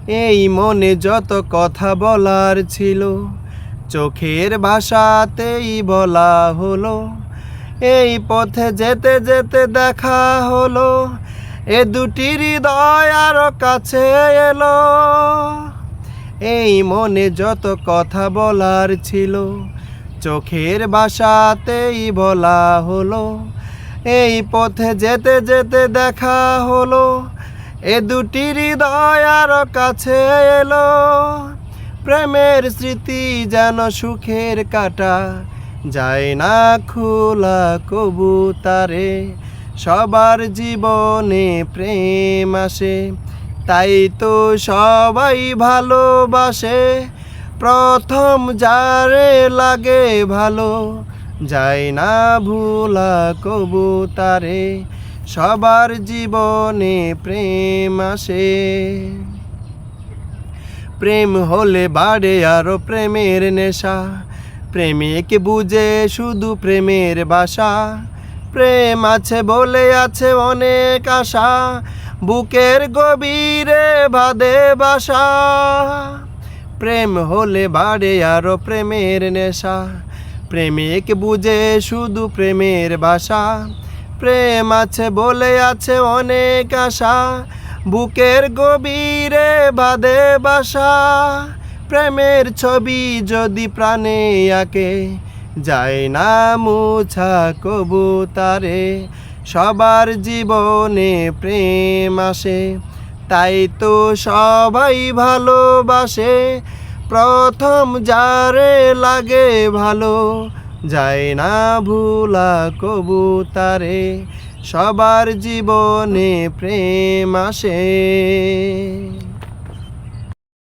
এই মনে যত কথা বলার ছিল চোখের ভাষাতেই বলা হলো। এই পথে যেতে যেতে দেখা হলো এ দুটি হৃদয় আরো কাছে এলো। এই মনে যত কথা বলার ছিল চোখের ভাষাতেই বলা হলো। এই পথে যেতে যেতে দেখা হলো এ দুটি হৃদয় আরো কাছে এলো। প্রেমের স্মৃতি যেন সুখের কাটা যায় না খোলা কবুতরে। সবার জীবনে প্রেম আসে তাই তো সবাই ভালোবাসে। প্রথম যারে লাগে ভালো যায় না ভোলা কবুতরে। সবার জীবনে প্রেম আসে। প্রেম হলে বাড়ে আরো প্রেমের নেশা। প্রেমিক বুঝে শুধু প্রেমের বাসা। প্রেম আছে বলে আছে অনেক আশা, বুকের গভীরে বাঁধে বাসা। প্রেম হলে বাড়ে আরো প্রেমের নেশা। প্রেমিক বুঝে শুধু প্রেমের বাসা। প্রেম আছে বলে আছে অনেক আশা, বুকের গভীরে বাঁধে বাসা। প্রেমের ছবি যদি প্রাণে আঁকে যায় না মুছা কবুতরে। সবার জীবনে প্রেম আসে তাই তো সবাই ভালোবাসে। প্রথম যারে লাগে ভালো যায় না ভোলা কবুতরে। সবার জীবনে প্রেম আসে।